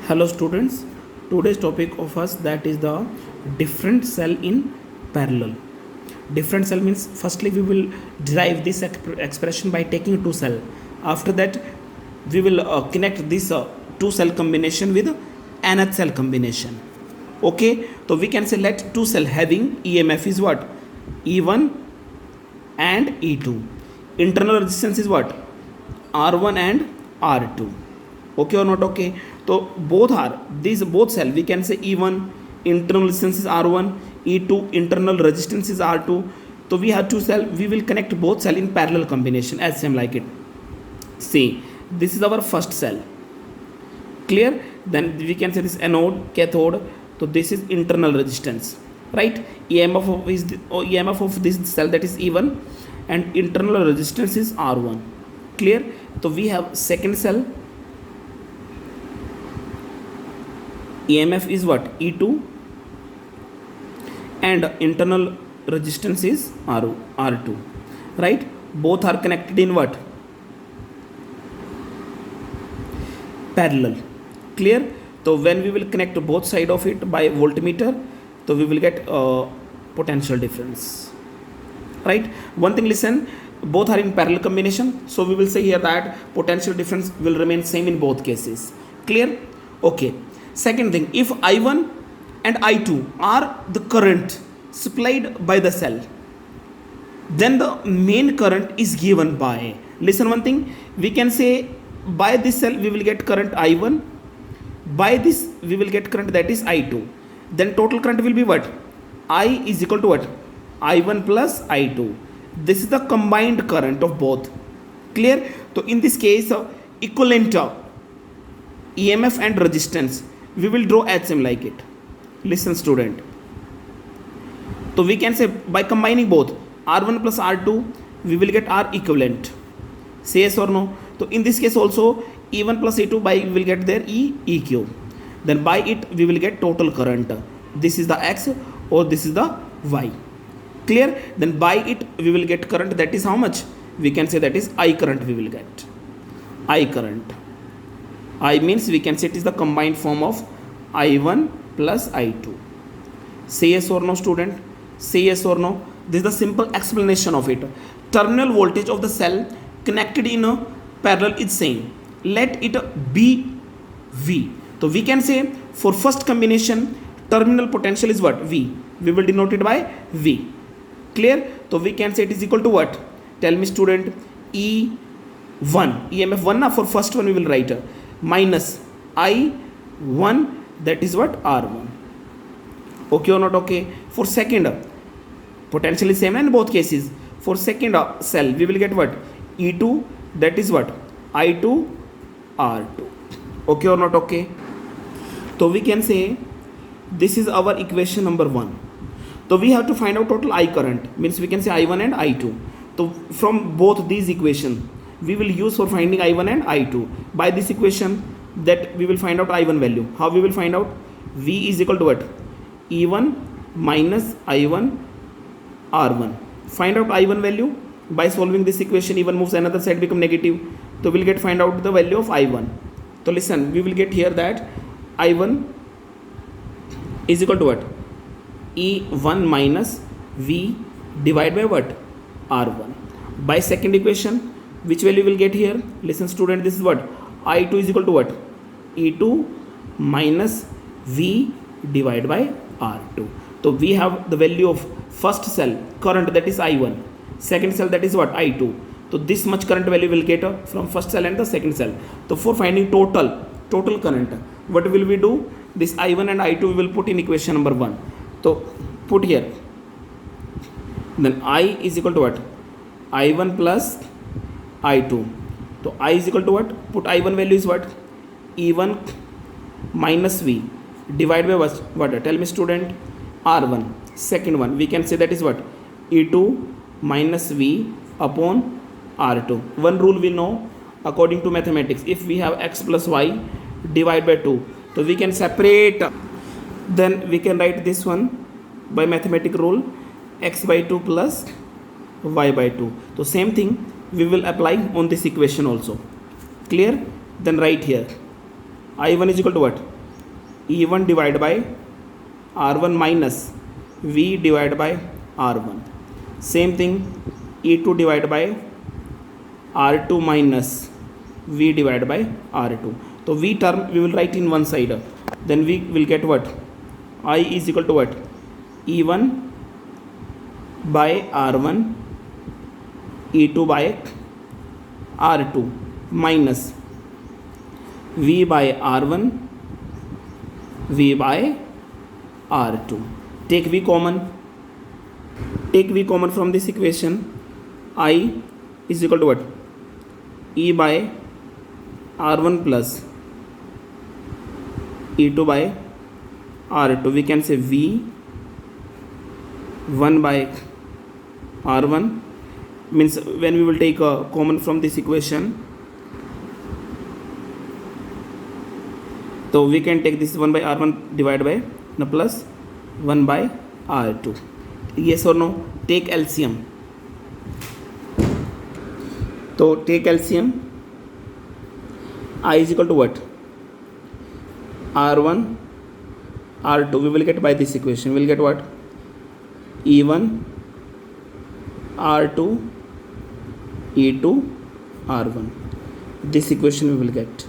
Hello students, today's topic of us that is the different cell in parallel. Different cell means firstly we will derive this expression by taking two cell. After that we will connect this two cell combination with nth cell combination. Okay, so we can say let two cell having EMF is what? E1 and E2. Internal resistance is what? R1 and R2. Okay or not okay? So both are these both cell we can say E1 internal resistance is R1, E2 internal resistance is R2. So we have two cell, we will connect both cell in parallel combination as same like it. See, this is our first cell. Clear? Then we can say this anode, cathode. So this is internal resistance, right? EMF of this cell that is E1 and internal resistance is R1. Clear? So we have second cell. EMF is what? E2 and internal resistance is R2, right? Both are connected in what? Parallel. Clear? So when we will connect both side of it by voltmeter, so we will get potential difference, right? One thing, listen, both are in parallel combination, so we will say here that potential difference will remain same in both cases. Clear? Okay. Second thing, if I1 and I2 are the current supplied by the cell, then the main current is given by, listen one thing, we can say by this cell we will get current I1, by this we will get current that is I2. Then total current will be what? I is equal to what? I1 plus I2. This is the combined current of both. Clear? So in this case, equivalent EMF and resistance we will draw as same like it. Listen student. So we can say by combining both R1 plus R2 we will get R equivalent. Say yes or no? So in this case also E1 plus E2 by we will get their EQ. Then by it we will get total current. This is the X or this is the Y. Clear? Then by it we will get current that is how much? We can say that is I current we will get. I current. I means we can say it is the combined form of I1 plus I2. Say yes or no student? Say yes or no? This is the simple explanation of it. Terminal voltage of the cell connected in a parallel is same. Let it be V. So we can say for first combination terminal potential is what? V. We will denote it by V. Clear? So we can say it is equal to what? Tell me student. E1 EMF 1 for first one we will write minus I1 that is what? R1. Okay or not okay? For second potential is same in both cases. For second cell we will get what? E2 that is what? I2 R2. Okay or not okay? So we can say this is our equation number 1. So we have to find out total I current, means we can say I1 and I2. So from both these equations we will use for finding I1 and I2. By this equation that we will find out I1 value. How we will find out? V is equal to what? E1 minus I1 R1. Find out I1 value by solving this equation. E1 moves another side, become negative. So we'll get find out the value of I1. So listen, we will get here that I1 is equal to what? E1 minus V divided by what? R1. By second equation, which value will get here? Listen student, this is what? I2 is equal to what? E2 minus V divided by R2. So we have the value of first cell current that is I1, second cell that is what? I2. So this much current value will get from first cell and the second cell. So for finding total current, what will we do? This I1 and I2 we will put in equation number 1. So put here. Then I is equal to what? I1 plus I2. So I is equal to what? Put I1 value is what? E1 minus V divided by what? Tell me student. R1. Second one we can say that is what? E2 minus V upon R2. One rule we know according to mathematics. If we have X plus Y divided by 2, so we can separate. Then we can write this one by mathematical rule, X by 2 plus Y by 2. So same thing we will apply on this equation also. Clear? Then write here I1 is equal to what? E1 divided by R1 minus V divided by R1. Same thing, E2 divided by R2 minus V divided by R2. So V term we will write in one side. Then we will get what? I is equal to what? E1 by R1 E2 by R2 minus V by R1 V by R2. Take V common. Take V common from this equation. I is equal to what? E by R1 plus E2 by R2. We can say V 1 by R1 means when we will take a common from this equation, so we can take this 1 by R1 divided by no plus 1 by R2. Yes or no? Take LCM. So take LCM. I is equal to what? R1 R2. We will get by this equation. We will get what? E1 R2 E2 R1. This equation we will get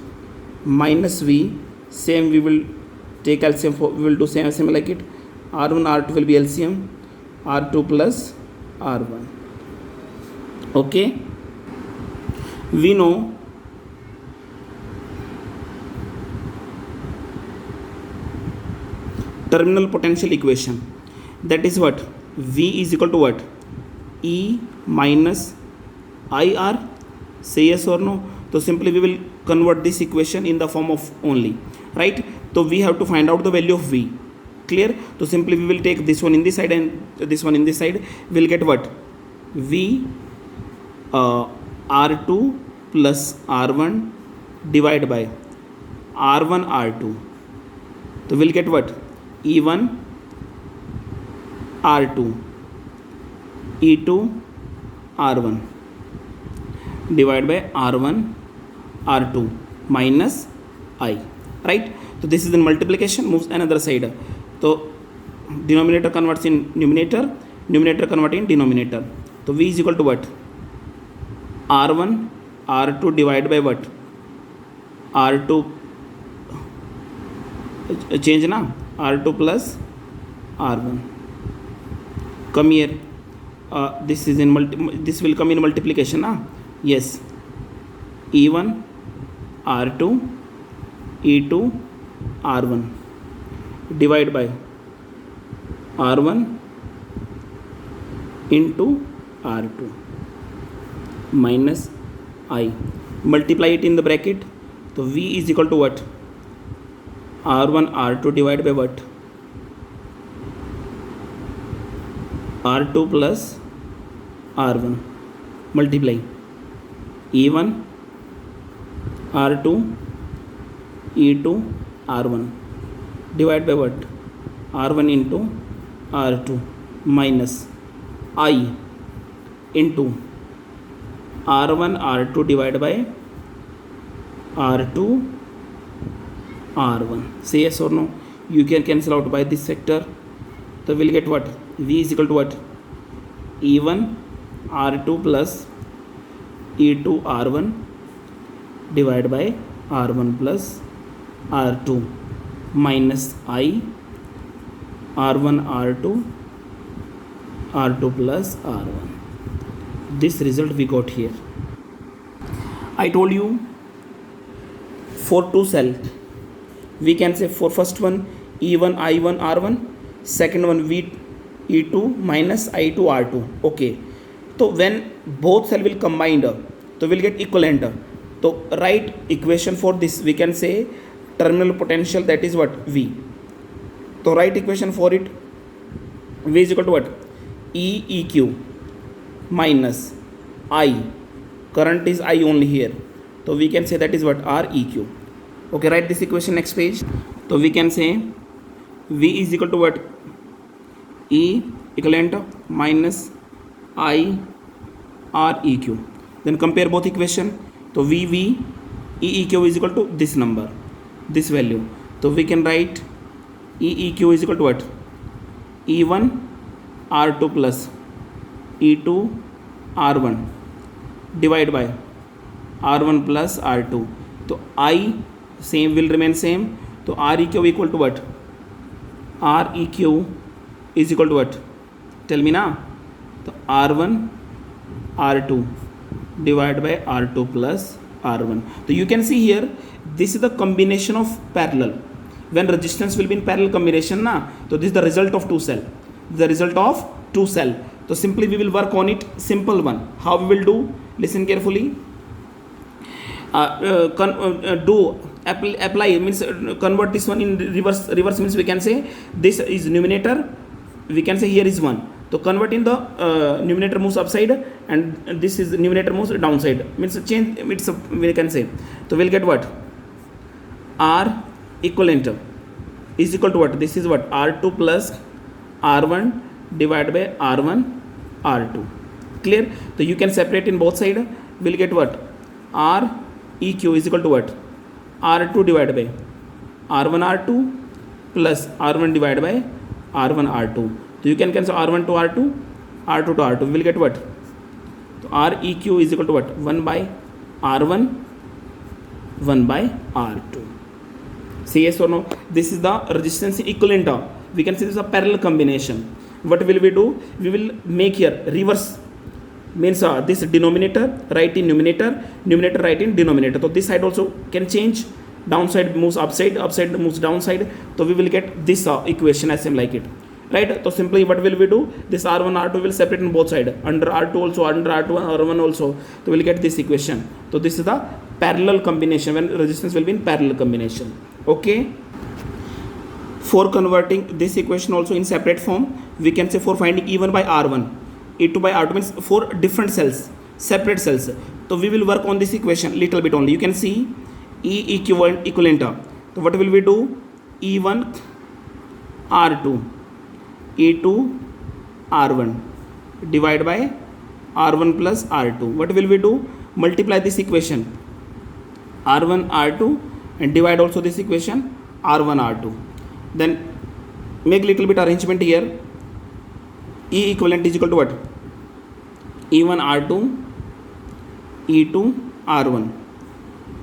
minus V. Same we will take LCM for, we will do same like it. R1 R2 will be LCM. R2 plus R1. Okay, we know terminal potential equation, that is what? V is equal to what? E minus IR. Say yes or no? So simply we will convert this equation in the form of only, right? So we have to find out the value of V. Clear? So simply we will take this one in this side and this one in this side. We will get what? V R2 plus R1 divided by R1 R2. So we will get what? E1 R2 E2 R1 divided by R1 R2 minus I, right? So this is in multiplication, moves another side. So denominator converts in numerator, numerator convert in denominator. So V is equal to what? R1 R2 divided by what? R2 change na, R2 plus R1. Come here, this is in this will come in multiplication na? Yes, E1 R2 E2 R1 divided by R1 into R2 minus I. Multiply it in the bracket. So V is equal to what? R1 R2 divided by what? R2 plus R1. Multiply E1 R2 E2 R1 divided by what? R1 into R2 minus I into R1 R2 divided by R2 R1. Say yes or no? You can cancel out by this sector. So we'll get what? V is equal to what? E1 R2 plus E2 R1 divided by R1 plus R2 minus I R1 R2 R2 plus R1. This result we got here. I told you for two cell we can say for first one E1 I1 R1, second one V E2 minus I2 R2. Okay, so when both cell will combine, so we'll get equivalent. So write equation for this. We can say terminal potential, that is what? V. So write equation for it. V is equal to what? E EQ minus I. Current is I only here. So we can say that is what? R EQ. Okay, write this equation next page. So we can say V is equal to what? E equivalent minus I R EQ. Then compare both equation. So VV E EQ is equal to this number, this value. So we can write EEQ is equal to what? E1 R2 plus E2 R1 divided by R1 plus R2. तो I same will remain same. तो REQ equal to what? REQ is equal to what? Tell me now. तो R1 R2 divided by R2 plus R1. So you can see here, this is the combination of parallel. When resistance will be in parallel combination na, so this is the result of two cell. The result of two cell. So simply we will work on it. Simple one. How we will do? Listen carefully. Apply means convert this one in reverse. Reverse means we can say this is numerator. We can say here is 1. So convert in the numerator moves upside and this is numerator moves downside. Means change. It's we can say. So we'll get what? R equivalent is equal to what? This is what? R2 plus R1 divided by R1 R2. Clear? So you can separate in both sides. We'll get what? R EQ is equal to what? R2 divided by R1 R2 plus R1 divided by R1 R2. So you can cancel R1 to R2, R2 to R2. We will get what? So REQ is equal to what? 1 by R1, 1 by R2. Say yes or no? This is the resistance equivalent. We can say this is a parallel combination. What will we do? We will make here reverse. Means this denominator write in numerator, numerator write in denominator. So this side also can change. Downside moves upside, upside moves downside. So we will get this equation as same like it. Right? So simply what will we do? This R1 R2 will separate in both sides. Under R2 also, under R2 R1 also. So we will get this equation. So this is the parallel combination when resistance will be in parallel combination. Okay. For converting this equation also in separate form, we can say for finding E1 by R1, E2 by R2 means for different cells, separate cells. So we will work on this equation little bit only. You can see E equivalent. So what will we do? E1 R2, E2 R1 divided by R1 plus R2. What will we do? Multiply this equation R1 R2 and divide also this equation R1 R2. Then make little bit arrangement here. E equivalent is equal to what? E1 R2 E2 R1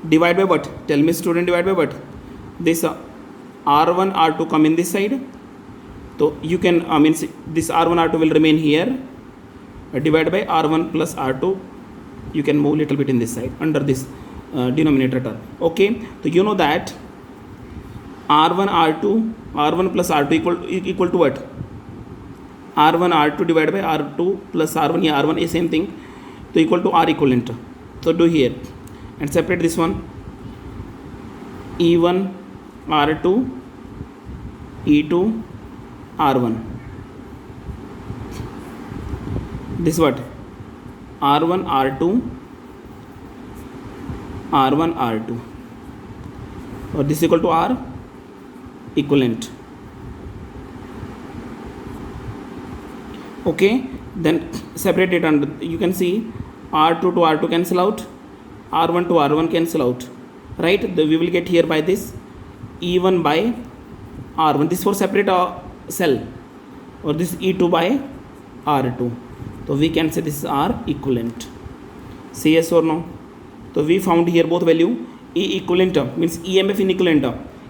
divide by what? Tell me student, divide by what? This R1 R2 come in this side. So you can means this R1 R2 will remain here. Divided by R1 plus R2. You can move little bit in this side under this denominator term. Okay. So you know that R1 R2 R1 plus R2 equal to what? R1 R2 divided by R2 plus R1. Yeah, R1 is same thing. So equal to R equivalent. So do here and separate this one. E1 R2 E2 R1. This what? R1 R2 R1 R2. Or this equal to R equivalent. Okay, then separate it and you can see R2 to R2 cancel out, R1 to R1 cancel out, right? We will get here by this E1 by R1. This for separate cell, or this E2 by R2. So we can say this is R equivalent. Say yes or no? So we found here both value. E equivalent means EMF in equivalent.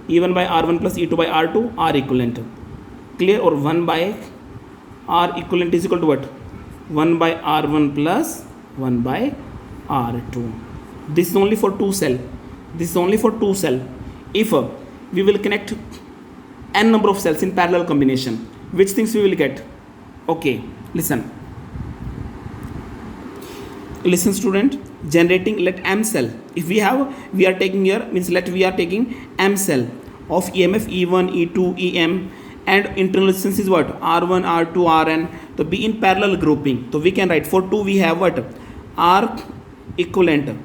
E1 by R1 plus E2 by R2 R equivalent. Clear? Or 1 by R equivalent is equal to what? 1 by R1 plus 1 by R2. This is only for two cell. This is only for two cell. If we will connect n number of cells in parallel combination, which things we will get? Okay, listen. Listen student, generating let m cell. If we are taking here means let we are taking m cell of EMF E1, E2, EM, and internal resistance is what? R1, R2, Rn. So be in parallel grouping. So we can write for 2 we have what? R equivalent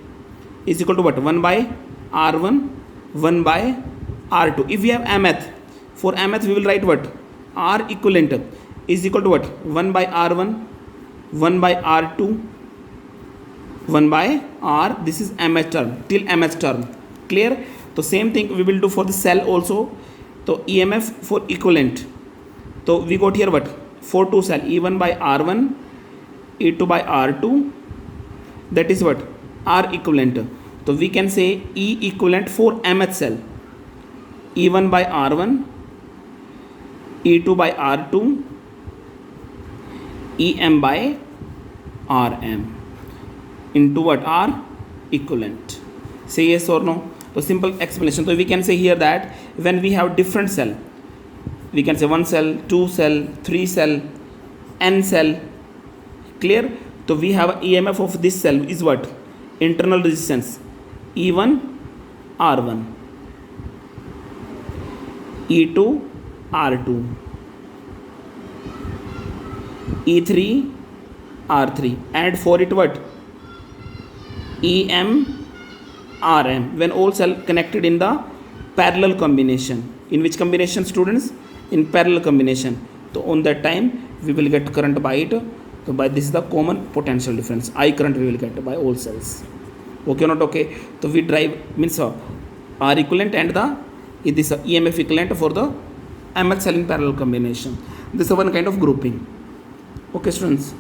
is equal to what? 1 by R1, 1 by R2. If we have mth, for mth we will write what? R equivalent is equal to what? 1 by R1, 1 by R2, 1 by R. This is mth term till mth term. Clear? So same thing we will do for the cell also. तो EMF for equivalent. So we got here what? For two cell E1 by R1, E2 by R2, that is what? R equivalent. So we can say E equivalent for mth cell, E1 by R1, E2 by R2, EM by RM into what? R equivalent. Say yes or no. So simple explanation. So we can say here that when we have different cell, we can say 1 cell, 2 cell, 3 cell, n cell. Clear? So we have EMF of this cell is what? Internal resistance E1 R1, E2 R2, E3 R3, and for it what? EM RM, when all cell connected in the parallel combination. In which combination, students? In parallel combination. So on that time we will get current by it. So by this is the common potential difference. I current we will get by all cells. Okay or not? Okay. So we drive means R equivalent and the this EMF equivalent for the mth cell in parallel combination. This is one kind of grouping. Okay, students.